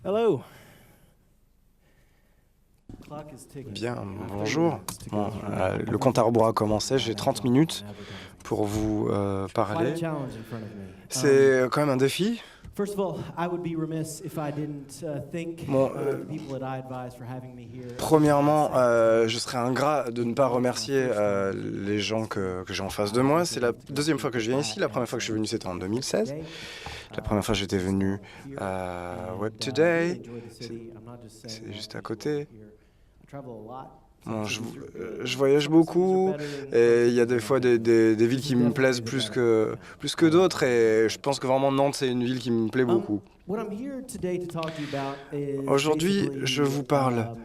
Hello. Bien, bonjour. Bon, le compte à rebours a commencé, j'ai 30 minutes pour vous parler. C'est quand même un défi. Bon, premièrement, je serais ingrat de ne pas remercier les gens que j'ai en face de moi. C'est la deuxième fois que je viens ici. La première fois que je suis venu, c'était en 2016. La première fois, j'étais venu à Web Today. C'est juste à côté. Bon, je voyage beaucoup et il y a des fois des villes qui me plaisent plus que d'autres et je pense que vraiment Nantes, c'est une ville qui me plaît beaucoup. Aujourd'hui, je vous parle.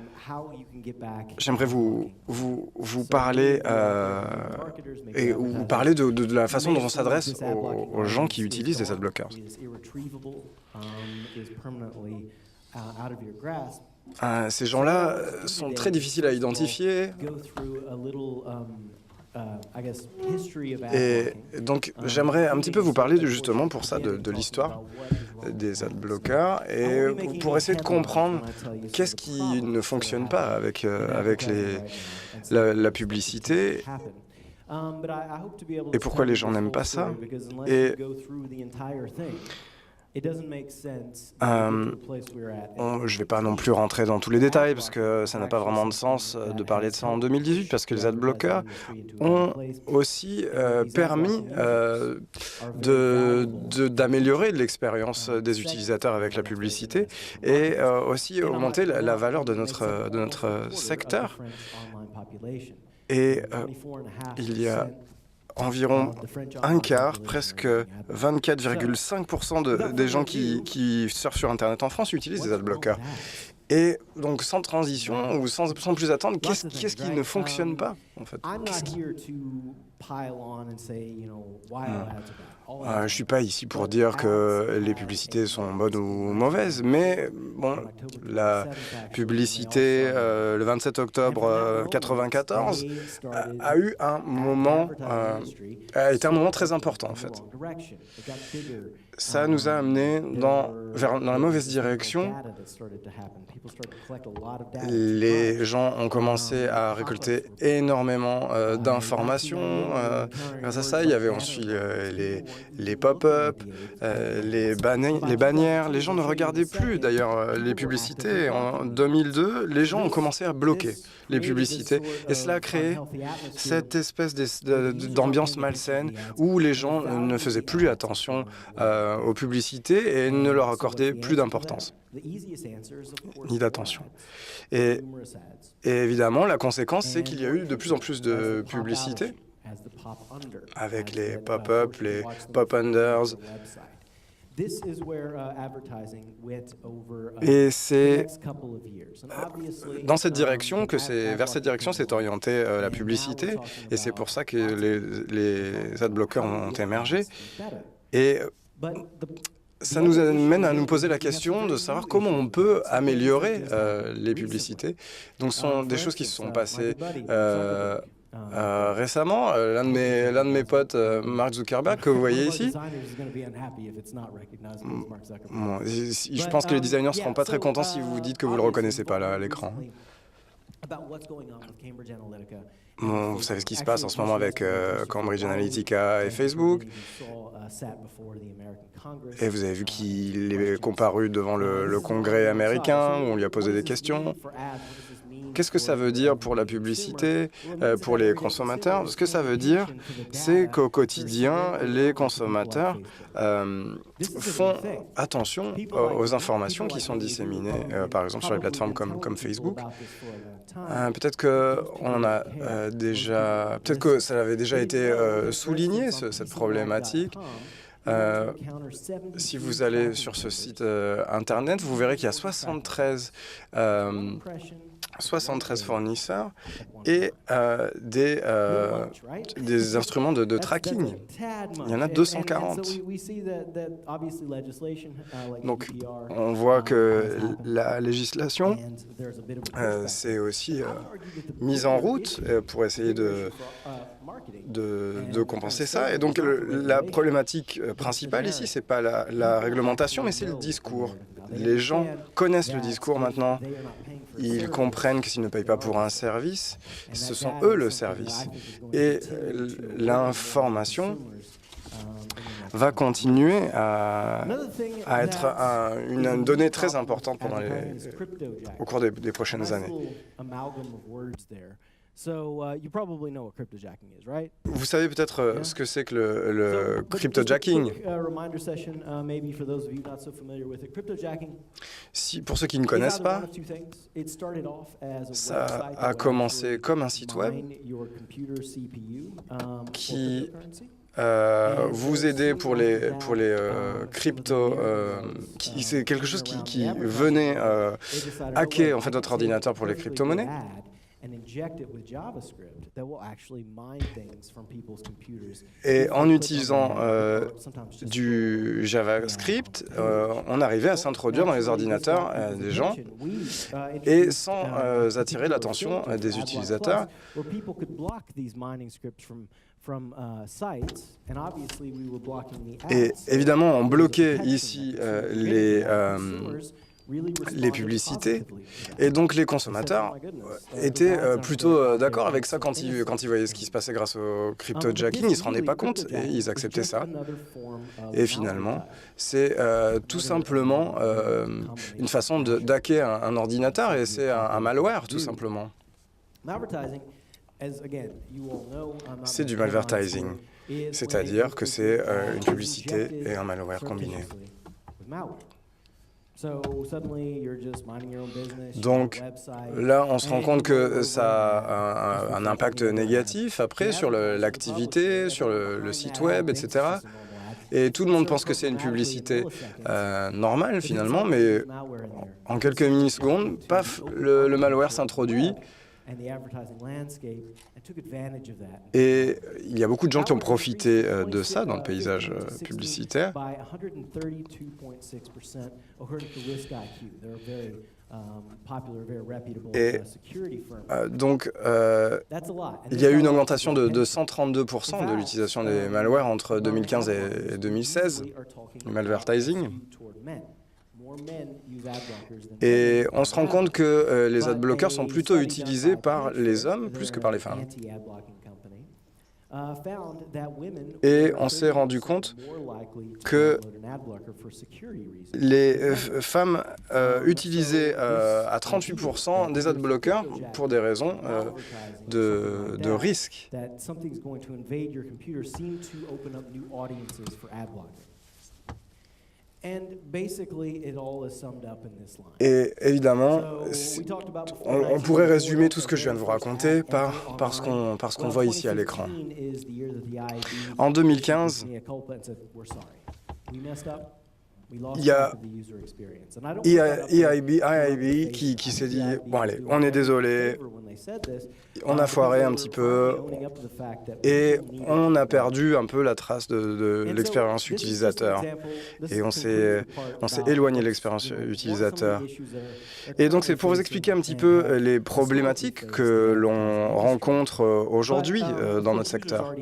J'aimerais vous parler et vous parler de la façon dont on s'adresse aux gens qui utilisent les adblockers. Ces gens-là sont très difficiles à identifier. Et donc, j'aimerais un petit peu vous parler justement pour ça de l'histoire des adblockers et pour essayer de comprendre qu'est-ce qui ne fonctionne pas avec la publicité et pourquoi les gens n'aiment pas ça. Et je ne vais pas non plus rentrer dans tous les détails parce que ça n'a pas vraiment de sens de parler de ça en 2018 parce que les adblockers ont aussi permis d'améliorer l'expérience des utilisateurs avec la publicité et aussi augmenter la valeur de notre secteur. Et il y a environ un quart, presque 24,5% des gens qui surfent sur Internet en France utilisent des adblockers. Et donc, sans transition ou sans plus attendre, qu'est-ce qui ne fonctionne pas, en fait? Je ne suis pas ici pour dire que les publicités sont bonnes ou mauvaises, mais bon, la publicité le 27 octobre 1994 a eu un moment, a été un moment très important en fait. Ça nous a amené dans la mauvaise direction. Les gens ont commencé à récolter énormément d'informations. Grâce à ça, il y avait ensuite les pop-up, les bannières. Les gens ne regardaient plus d'ailleurs les publicités. En 2002, les gens ont commencé à bloquer les publicités. Et cela a créé cette espèce d'ambiance malsaine où les gens ne faisaient plus attention aux publicités et ne leur accordaient plus d'importance ni d'attention. Et évidemment, la conséquence, c'est qu'il y a eu de plus en plus de publicités avec les pop-up, les pop-unders. Et c'est dans cette direction vers cette direction s'est orientée la publicité, et c'est pour ça que les adblockers ont émergé. Et ça nous amène à nous poser la question de savoir comment on peut améliorer les publicités. Donc, ce sont des choses qui se sont passées récemment. L'un de mes potes, Mark Zuckerberg, que vous voyez ici, je pense que les designers ne seront pas très contents si vous vous dites que vous ne le reconnaissez pas là à l'écran. Bon, vous savez ce qui se passe en ce moment avec Cambridge Analytica et Facebook. Et vous avez vu qu'il est comparu devant le Congrès américain, où on lui a posé des questions. Qu'est-ce que ça veut dire pour la publicité, pour les consommateurs? Ce que ça veut dire, c'est qu'au quotidien, les consommateurs font attention aux informations qui sont disséminées, par exemple sur les plateformes comme Facebook. Peut-être que ça avait déjà été souligné, cette problématique. Si vous allez sur ce site internet, vous verrez qu'il y a 73 fournisseurs et des instruments de tracking. Il y en a 240. Donc, on voit que la législation s'est aussi mise en route pour essayer de compenser ça. Et donc, la problématique principale ici, c'est pas la réglementation, mais c'est le discours. Les gens connaissent le discours maintenant. Ils comprennent que s'ils ne payent pas pour un service, ce sont eux le service. Et l'information va continuer à être une donnée très importante au cours des prochaines années. Vous savez peut-être ce que c'est que le cryptojacking. Pour ceux qui ne connaissent pas, ça a commencé comme un site web qui vous aidait pour les cryptos. C'est quelque chose qui venait hacker en fait votre ordinateur pour les crypto-monnaies. Et en utilisant du JavaScript, on arrivait à s'introduire dans les ordinateurs des gens et sans attirer l'attention des utilisateurs. Et évidemment, on bloquait ici les publicités. Et donc les consommateurs étaient plutôt d'accord avec ça quand ils voyaient ce qui se passait grâce au cryptojacking. Ils ne se rendaient pas compte et ils acceptaient ça. Et finalement, c'est tout simplement une façon d'hacker un ordinateur et c'est un malware tout simplement. C'est du malvertising, c'est-à-dire que c'est une publicité et un malware combinés. Donc là, on se rend compte que ça a un impact négatif après sur l'activité, sur le site web, etc. Et tout le monde pense que c'est une publicité normale finalement, mais en quelques millisecondes, paf, le malware s'introduit. Et il y a beaucoup de gens qui ont profité de ça dans le paysage publicitaire. Et donc, il y a eu une augmentation de 132% de l'utilisation des malwares entre 2015 et 2016, le malvertising. Et on se rend compte que les adblockers sont plutôt utilisés par les hommes plus que par les femmes. Et on s'est rendu compte que les femmes utilisaient à 38% des adblockers pour des raisons de risque. Et évidemment, on pourrait résumer tout ce que je viens de vous raconter par ce qu'on voit ici à l'écran. En 2015, il y a EIB qui s'est dit « Bon allez, on est désolé, on a foiré un petit peu et on a perdu un peu la trace de l'expérience utilisateur et on s'est éloigné de l'expérience utilisateur. » Et donc c'est pour vous expliquer un petit peu les problématiques que l'on rencontre aujourd'hui dans notre secteur.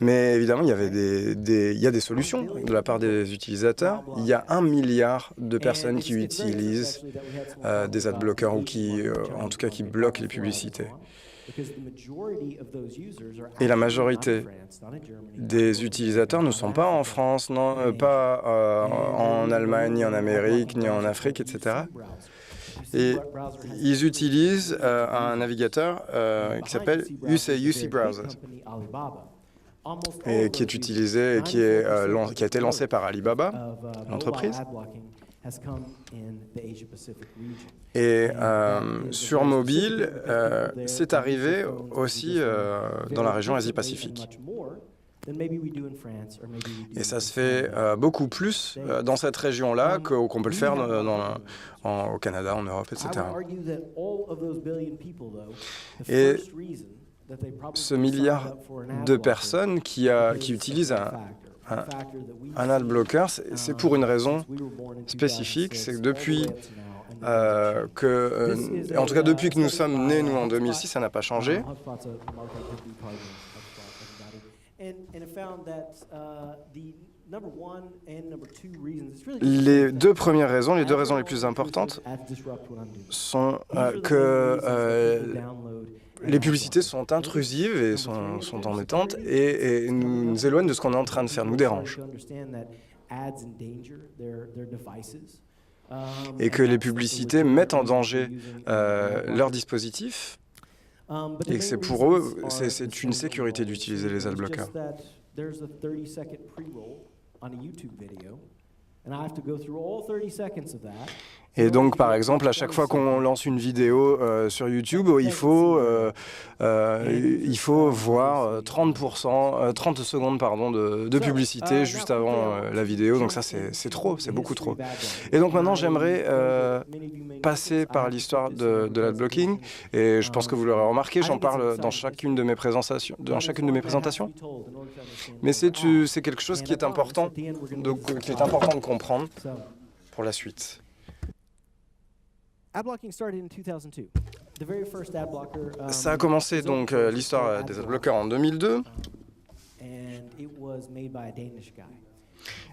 Mais évidemment, il y a des solutions de la part des utilisateurs. Il y a 1 milliard de personnes qui utilisent des adblockers ou en tout cas, qui bloquent les publicités. Et la majorité des utilisateurs ne sont pas en France, pas en Allemagne, ni en Amérique, ni en Afrique, etc. Et ils utilisent un navigateur qui s'appelle UC Browser, et qui est utilisé et qui a été lancé par Alibaba, l'entreprise. Et sur mobile, c'est arrivé aussi dans la région Asie-Pacifique. Et ça se fait beaucoup plus dans cette région-là qu'on peut le faire au Canada, en Europe, etc. Et ce milliard de personnes qui utilisent un adblocker, c'est pour une raison spécifique, c'est que depuis en tout cas depuis que nous sommes nés, nous, en 2006, ça n'a pas changé. Les deux premières raisons, les deux raisons les plus importantes sont que les publicités sont intrusives et sont embêtantes et nous éloignent de ce qu'on est en train de faire, nous dérangent. Et que les publicités mettent en danger leurs dispositifs et que c'est pour eux, c'est une sécurité d'utiliser les adblockers. Et donc, par exemple, à chaque fois qu'on lance une vidéo sur YouTube, il faut voir 30 secondes de publicité juste avant la vidéo. Donc ça, c'est trop, c'est beaucoup trop. Et donc maintenant, j'aimerais passer par l'histoire de l'adblocking. Et je pense que vous l'aurez remarqué, j'en parle dans chacune de mes présentations. Mais c'est quelque chose qui est important, de comprendre pour la suite. Ça a commencé donc l'histoire des adblockers en 2002.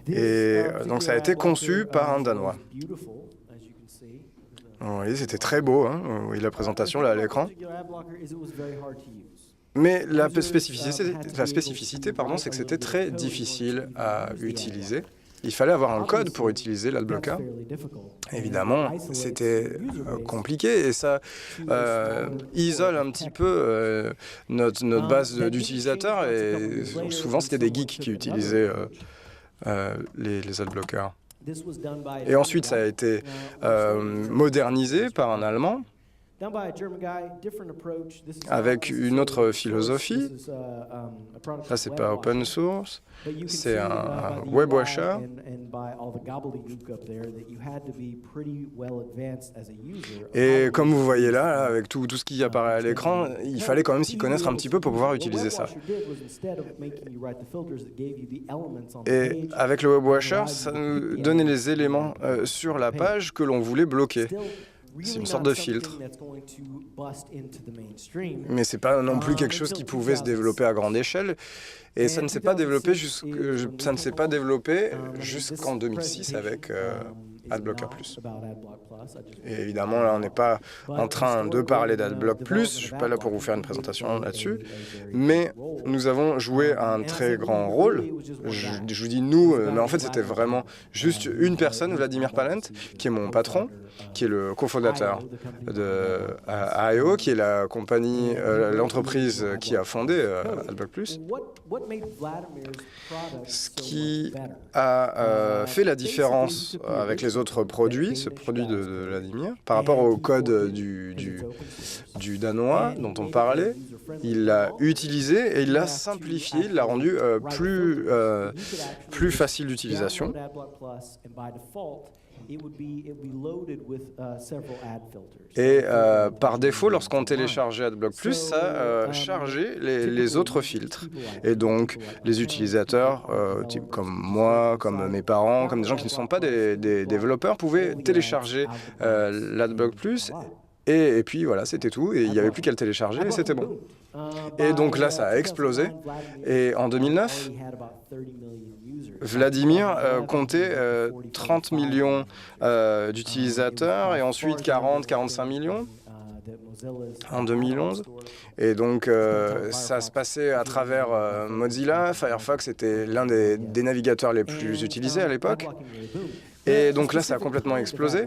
Et donc ça a été conçu par un Danois. Oui, c'était très beau, hein, oui, la présentation là à l'écran. Mais la spécificité, c'est que c'était très difficile à utiliser. Il fallait avoir un code pour utiliser l'adblocker. Évidemment, c'était compliqué et ça isole un petit peu notre base d'utilisateurs. Et souvent, c'était des geeks qui utilisaient les adblockers. Et ensuite, ça a été modernisé par un Allemand avec une autre philosophie. Ça, c'est pas open source, c'est un web washer. Et comme vous voyez là, avec tout ce qui apparaît à l'écran, il fallait quand même s'y connaître un petit peu pour pouvoir utiliser ça. Et avec le web washer, ça nous donnait les éléments sur la page que l'on voulait bloquer. C'est une sorte de filtre. Mais ce n'est pas non plus quelque chose qui pouvait se développer à grande échelle. Et ça ne s'est pas développé jusqu'en 2006 avec AdBlocker Plus. Et évidemment, là, on n'est pas en train de parler d'AdBlock Plus. Je ne suis pas là pour vous faire une présentation là-dessus. Mais nous avons joué un très grand rôle. Je vous dis nous, mais en fait, c'était vraiment juste une personne, Vladimir Palent, qui est mon patron, qui est le cofondateur de AIO, qui est la compagnie, l'entreprise qui a fondé AdBlock Plus. Ce qui a fait la différence avec les autres produits, ce produit de Vladimir, par rapport au code du danois dont on parlait, il l'a utilisé et il l'a simplifié, il l'a rendu plus facile d'utilisation. Et par défaut, lorsqu'on téléchargeait AdBlock Plus, ça chargeait les autres filtres. Et donc, les utilisateurs, comme moi, comme mes parents, comme des gens qui ne sont pas des développeurs, pouvaient télécharger l'AdBlock Plus. Et puis voilà, c'était tout. Et il n'y avait plus qu'à le télécharger et c'était bon. Et donc là, ça a explosé. Et en 2009, Vladimir comptait 30 millions d'utilisateurs et ensuite 40-45 millions en 2011. Et donc, ça se passait à travers Mozilla. Firefox était l'un des navigateurs les plus utilisés à l'époque. Et donc là, ça a complètement explosé.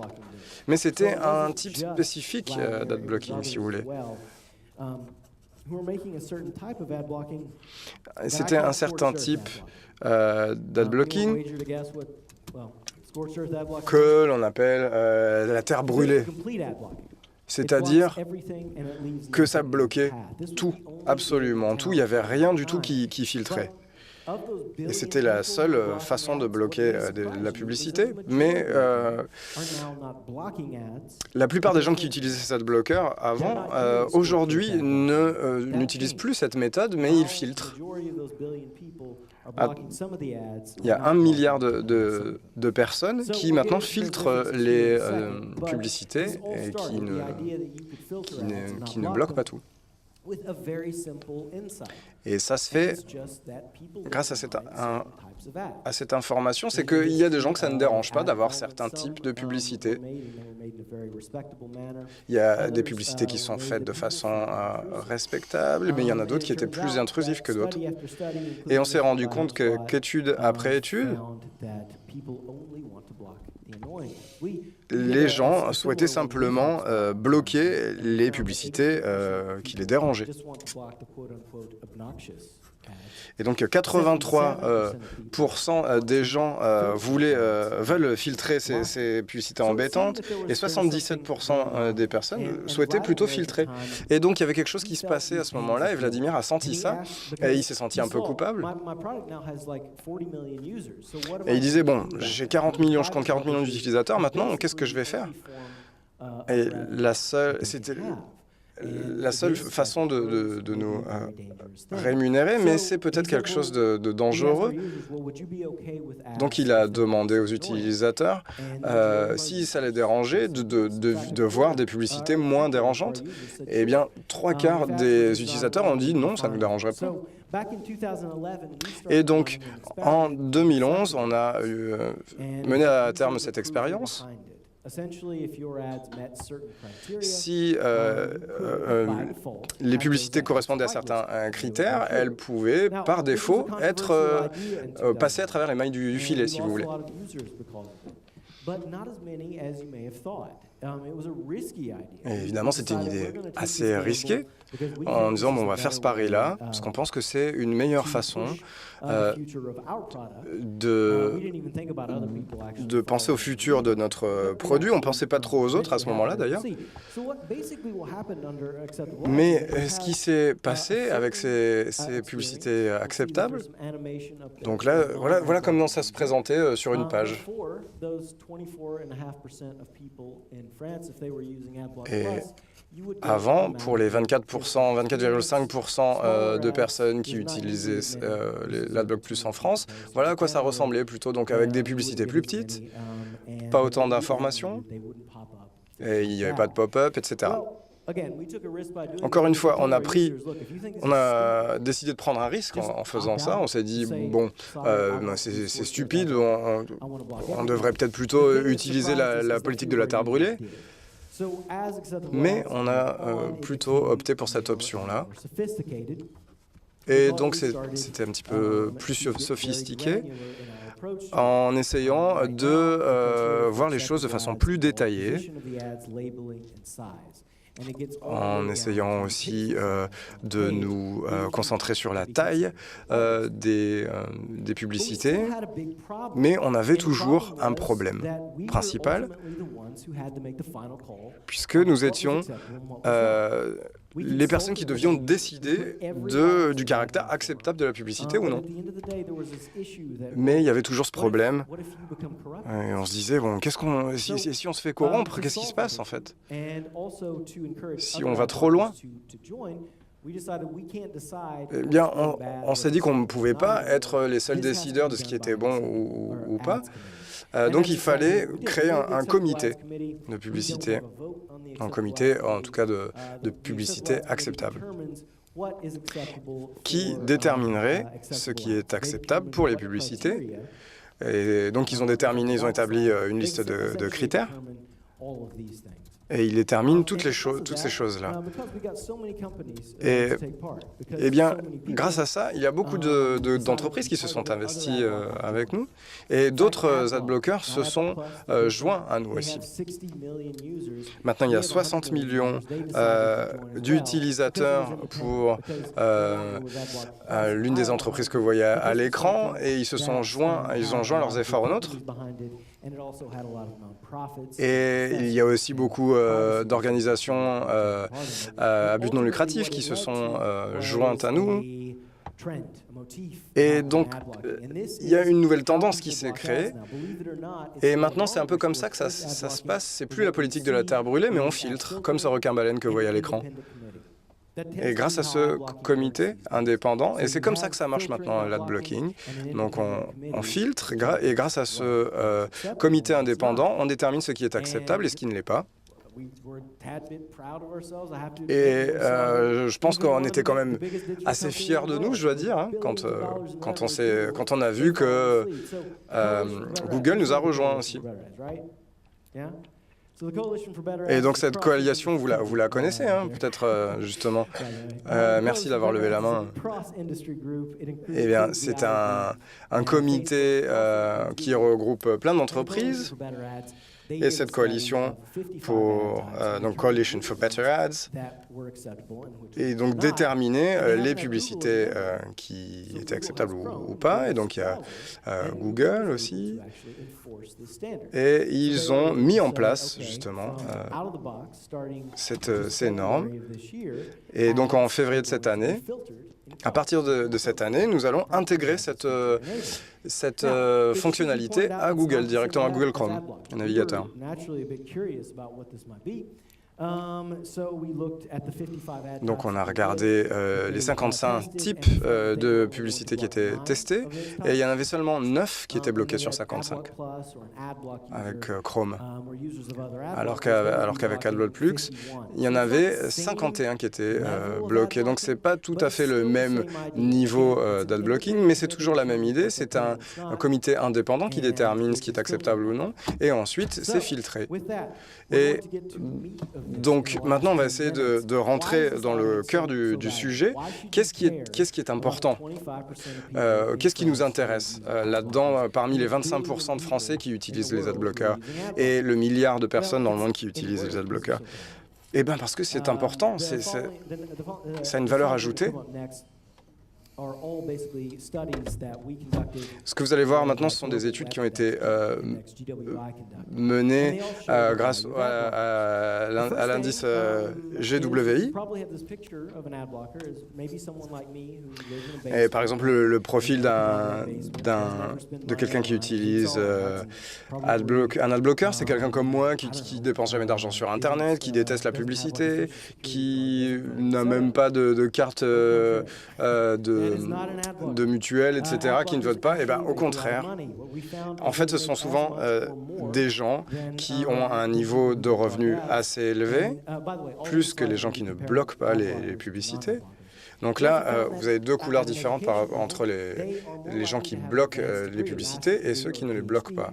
Mais c'était un type spécifique d'adblocking, si vous voulez. C'était un certain type d'adblocking que l'on appelle la terre brûlée. C'est-à-dire que ça bloquait tout, absolument tout. Il n'y avait rien du tout qui filtrait. Et c'était la seule façon de bloquer la publicité. Mais la plupart des gens qui utilisaient cet adblocker avant, aujourd'hui, n'utilisent plus cette méthode, mais ils filtrent. Il y a 1 milliard de personnes qui maintenant filtrent les publicités et qui ne bloquent pas tout. Et ça se fait grâce à cette information, c'est qu'il y a des gens que ça ne dérange pas d'avoir certains types de publicités. Il y a des publicités qui sont faites de façon respectable, mais il y en a d'autres qui étaient plus intrusives que d'autres. Et on s'est rendu compte qu'étude après étude, les gens souhaitaient simplement bloquer les publicités qui les dérangeaient. Et donc 83% des gens veulent filtrer ces publicités embêtantes et 77% des personnes souhaitaient plutôt filtrer. Et donc il y avait quelque chose qui se passait à ce moment-là et Vladimir a senti ça et il s'est senti un peu coupable. Et il disait, bon, j'ai 40 millions, je compte 40 millions d'utilisateurs, maintenant qu'est-ce que je vais faire? Et c'était la seule façon de nous rémunérer, mais c'est peut-être quelque chose de dangereux. Donc il a demandé aux utilisateurs si ça les dérangeait de voir des publicités moins dérangeantes. Et bien, 3/4 des utilisateurs ont dit non, ça ne nous dérangerait pas. Et donc, en 2011, on a mené à terme cette expérience. Si les publicités correspondaient à certains critères, elles pouvaient, par défaut, être passées à travers les mailles du filet, si vous voulez. Et évidemment, c'était une idée assez risquée, en disant bon, on va faire ce pari-là, parce qu'on pense que c'est une meilleure façon de penser au futur de notre produit. On ne pensait pas trop aux autres à ce moment-là, d'ailleurs. Mais ce qui s'est passé avec ces publicités acceptables, donc là, voilà comment ça se présentait sur une page. Et avant, pour les 24,5% de personnes qui utilisaient l'Adblock Plus en France, voilà à quoi ça ressemblait plutôt, donc avec des publicités plus petites, pas autant d'informations, et il n'y avait pas de pop-up, etc. Encore une fois, on a décidé de prendre un risque en faisant ça. On s'est dit, bon, c'est stupide, on devrait peut-être plutôt utiliser la politique de la terre brûlée. Mais on a plutôt opté pour cette option-là. Et donc, c'était un petit peu plus sophistiqué en essayant de voir les choses de façon plus détaillée, en essayant aussi de nous concentrer sur la taille des publicités, mais on avait toujours un problème principal, puisque nous étions les personnes qui devions décider du caractère acceptable de la publicité ou non. Mais il y avait toujours ce problème. Et on se disait, bon, si on se fait corrompre, qu'est-ce qui se passe en fait? Si on va trop loin? Eh bien, on s'est dit qu'on ne pouvait pas être les seuls décideurs de ce qui était bon ou pas. Donc il fallait créer un comité de publicité, un comité en tout cas de publicité acceptable, qui déterminerait ce qui est acceptable pour les publicités. Et donc ils ont établi une liste de critères. Et il détermine toutes ces choses-là. Et bien, grâce à ça, il y a beaucoup d'entreprises qui se sont investies avec nous. Et d'autres adblockers se sont joints à nous aussi. Maintenant, il y a 60 millions d'utilisateurs pour l'une des entreprises que vous voyez à l'écran. Et ils ont joint leurs efforts aux nôtres. Et il y a aussi beaucoup d'organisations à but non lucratif qui se sont jointes à nous. Et donc, il y a une nouvelle tendance qui s'est créée. Et maintenant, c'est un peu comme ça que ça se passe. C'est plus la politique de la terre brûlée, mais on filtre, comme ce requin-baleine que vous voyez à l'écran. Et grâce à ce comité indépendant, et c'est comme ça que ça marche maintenant, l'adblocking, donc on filtre, et grâce à ce comité indépendant, on détermine ce qui est acceptable et ce qui ne l'est pas. Et je pense qu'on était quand même assez fiers de nous, je dois dire, hein, quand on a vu que Google nous a rejoints aussi. Et donc cette coalition, vous la connaissez, hein, peut-être justement. Merci d'avoir levé la main. Eh bien, c'est un comité qui regroupe plein d'entreprises. Et cette coalition donc Coalition for Better Ads, et donc déterminer les publicités qui étaient acceptables ou pas. Et donc il y a Google aussi. Et ils ont mis en place justement ces normes. Et donc en février de cette année, à partir de cette année, nous allons intégrer cette fonctionnalité à Google, directement à Google Chrome, le navigateur. Donc on a regardé les 55 types de publicités qui étaient testés, et il y en avait seulement 9 qui étaient bloqués sur 55 avec Chrome. Alors qu'avec AdBlock Plus, il y en avait 51 qui étaient bloqués. Donc c'est pas tout à fait le même niveau d'adblocking, mais c'est toujours la même idée. C'est un comité indépendant qui détermine ce qui est acceptable ou non, et ensuite c'est filtré. Et donc maintenant, on va essayer de rentrer dans le cœur du sujet. Qu'est-ce qui est important? Qu'est-ce qui nous intéresse là-dedans, parmi les 25% de Français qui utilisent les adblockers et le milliard de personnes dans le monde qui utilisent les adblockers? Eh bien, parce que c'est important, ça a une valeur ajoutée. Ce que vous allez voir maintenant, ce sont des études qui ont été menées grâce à l'indice GWI. Et par exemple, le profil de quelqu'un qui utilise un adblocker, c'est quelqu'un comme moi qui dépense jamais d'argent sur Internet, qui déteste la publicité, qui n'a même pas de carte de mutuelle, etc., qui ne votent pas. Et bien, au contraire, en fait, ce sont souvent des gens qui ont un niveau de revenu assez élevé, plus que les gens qui ne bloquent pas les publicités. Donc là, vous avez deux couleurs différentes entre les gens qui bloquent les publicités et ceux qui ne les bloquent pas.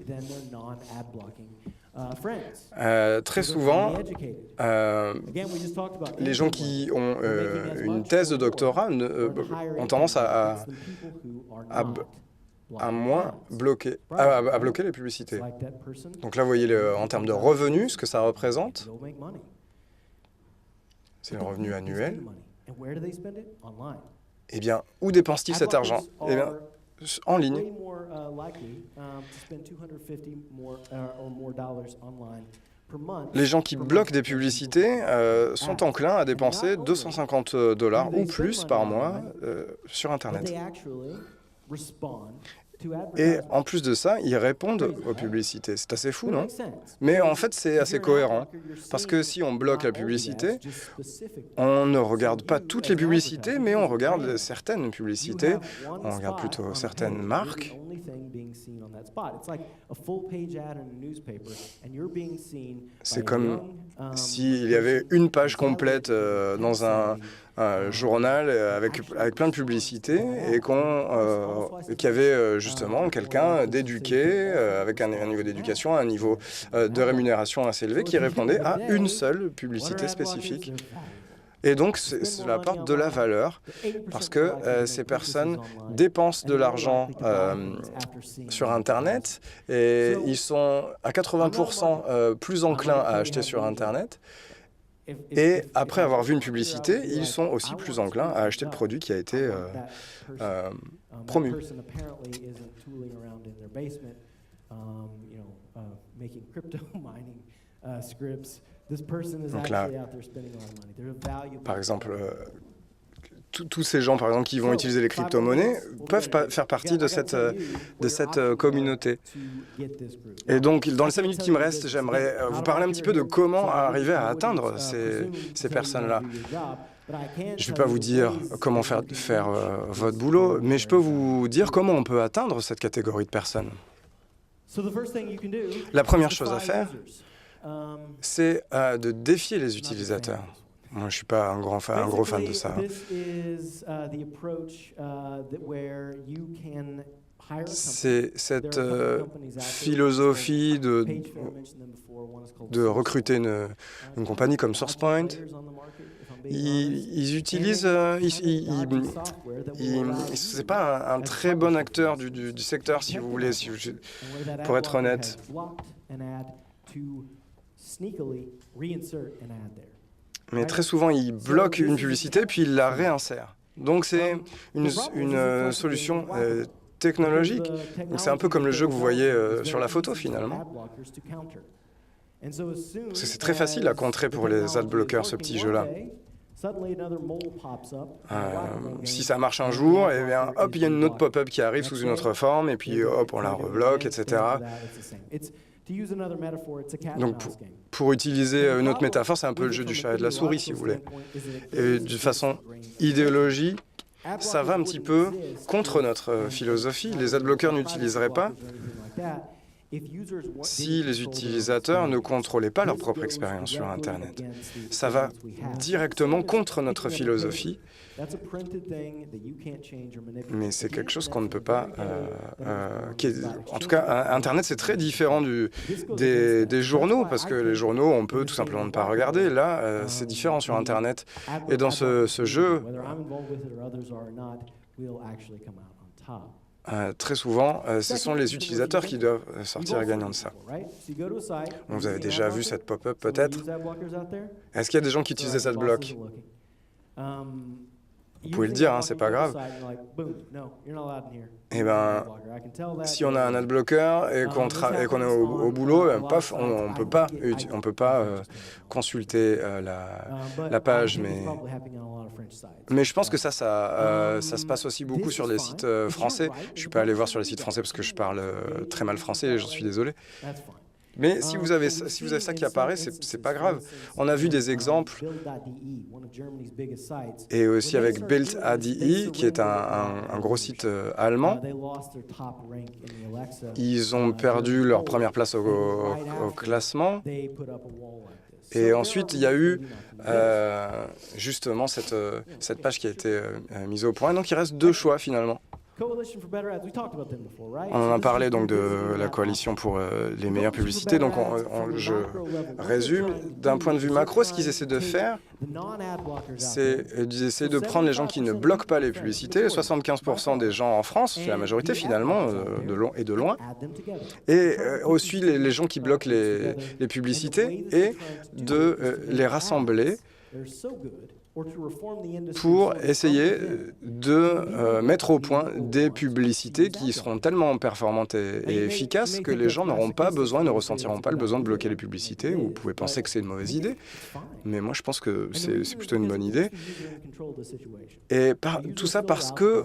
Très souvent, les gens qui ont une thèse de doctorat ont tendance à bloquer les publicités. Donc là, vous voyez en termes de revenus ce que ça représente. C'est le revenu annuel. Eh bien, où dépense-t-il cet argent? Eh bien, en ligne. Les gens qui bloquent des publicités sont enclins à dépenser $250 ou plus par mois sur Internet. Et en plus de ça, ils répondent aux publicités. C'est assez fou, non? Mais en fait, c'est assez cohérent. Parce que si on bloque la publicité, on ne regarde pas toutes les publicités, mais on regarde certaines publicités. On regarde plutôt certaines marques. C'est comme s'il y avait une page complète dans un journal avec plein de publicités et qu'il y avait justement quelqu'un d'éduqué, avec un niveau d'éducation, un niveau de rémunération assez élevé qui répondait à une seule publicité spécifique. Et donc, cela apporte de la valeur parce que ces personnes dépensent de l'argent sur Internet et ils sont à 80% plus enclins à acheter sur Internet. Et après avoir vu une publicité, ils sont aussi plus enclins à acheter le produit qui a été promu. Donc là, par exemple, tous ces gens, par exemple, qui vont utiliser les crypto-monnaies peuvent faire partie de cette communauté. Et donc, dans les 5 minutes qui me restent, j'aimerais vous parler un petit peu de comment arriver à atteindre ces personnes-là. Je ne vais pas vous dire comment faire votre boulot, mais je peux vous dire comment on peut atteindre cette catégorie de personnes. La première chose à faire, c'est de défier les utilisateurs. Moi, je ne suis pas un gros fan de ça. C'est cette philosophie de recruter une compagnie comme SourcePoint. Ils utilisent... c'est pas un très bon acteur du secteur, si vous voulez, pour être honnête. Mais très souvent, ils bloquent une publicité, puis ils la réinsèrent. Donc, c'est une solution technologique. Donc, c'est un peu comme le jeu que vous voyez sur la photo, finalement. Parce que c'est très facile à contrer pour les adblockers, ce petit jeu-là. Si ça marche un jour, eh bien, hop, il y a une autre pop-up qui arrive sous une autre forme, et puis hop, on la rebloque, etc. Donc, pour utiliser une autre métaphore, c'est un peu le jeu du chat et de la souris, si vous voulez. Et de façon idéologique, ça va un petit peu contre notre philosophie. Les adblockers n'utiliseraient pas si les utilisateurs ne contrôlaient pas leur propre expérience sur Internet. Ça va directement contre notre philosophie, mais c'est quelque chose qu'on ne peut pas... en tout cas, Internet, c'est très différent des journaux, parce que les journaux, on peut tout simplement ne pas regarder. Là, c'est différent sur Internet. Et dans ce jeu... très souvent, ce sont les utilisateurs qui doivent sortir gagnants de ça. Vous avez déjà vu cette pop-up peut-être? Est-ce qu'il y a des gens qui utilisent des adblocks? Vous pouvez le dire, hein, c'est pas grave. Eh bien, si on a un adblocker et qu'on est au boulot, paf, on ne peut pas consulter la page. Mais je pense que ça se passe aussi beaucoup sur les sites français. Je ne suis pas allé voir sur les sites français parce que je parle très mal français et j'en suis désolé. Mais si vous avez ça qui apparaît, c'est pas grave. On a vu des exemples, et aussi avec Bild.de, qui est un gros site allemand. Ils ont perdu leur première place au classement. Et ensuite, il y a eu justement cette page qui a été mise au point. Donc, il reste deux choix finalement. On en a parlé donc de la coalition pour les meilleures publicités. Donc je résume. D'un point de vue macro, ce qu'ils essaient de faire, c'est d'essayer de prendre les gens qui ne bloquent pas les publicités, 75% des gens en France, c'est la majorité finalement, de loin, et aussi les gens qui bloquent les publicités, et de les rassembler pour essayer de mettre au point des publicités qui seront tellement performantes et efficaces que les gens ne ressentiront pas le besoin de bloquer les publicités. Vous pouvez penser que c'est une mauvaise idée, mais moi je pense que c'est plutôt une bonne idée. Et tout ça parce que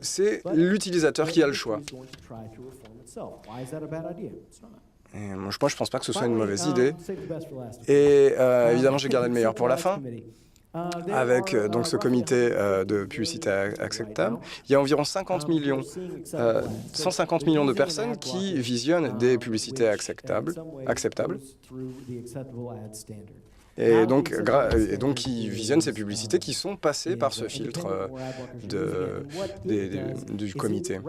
c'est l'utilisateur qui a le choix. Et moi je pense pas que ce soit une mauvaise idée. Et évidemment j'ai gardé le meilleur pour la fin. Avec donc ce comité de publicité acceptable, il y a environ 150 millions de personnes qui visionnent des publicités acceptables. Et donc qui visionnent ces publicités qui sont passées par ce filtre du comité.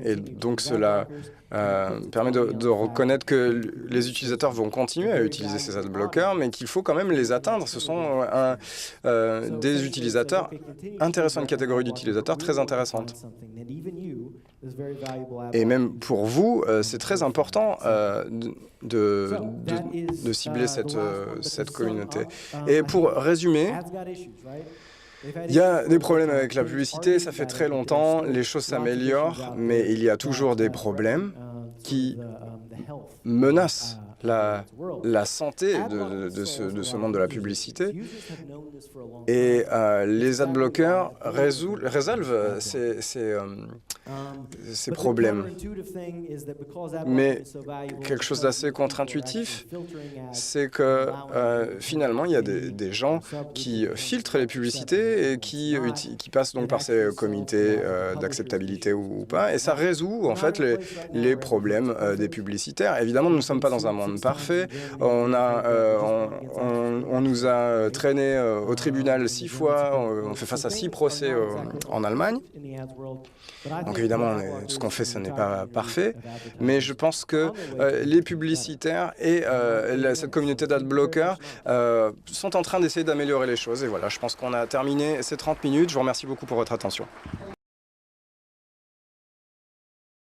Et donc cela permet de reconnaître que les utilisateurs vont continuer à utiliser ces adblockers, mais qu'il faut quand même les atteindre. Ce sont des utilisateurs intéressants, une catégorie d'utilisateurs très intéressante. Et même pour vous, c'est très important de cibler cette communauté. Et pour résumer, il y a des problèmes avec la publicité, ça fait très longtemps, les choses s'améliorent, mais il y a toujours des problèmes qui menacent la santé de ce monde de la publicité. Et les adblockers résolvent ces problèmes. Mais quelque chose d'assez contre-intuitif, c'est que finalement, il y a des gens qui filtrent les publicités et qui passent donc par ces comités d'acceptabilité ou pas, et ça résout en fait les problèmes des publicitaires. Évidemment, nous ne sommes pas dans un monde parfait. On nous a traînés au tribunal 6 fois, on fait face à 6 procès en Allemagne. Donc évidemment, tout ce qu'on fait, ce n'est pas parfait, mais je pense que les publicitaires et cette communauté d'adblockers sont en train d'essayer d'améliorer les choses. Et voilà, je pense qu'on a terminé ces 30 minutes. Je vous remercie beaucoup pour votre attention.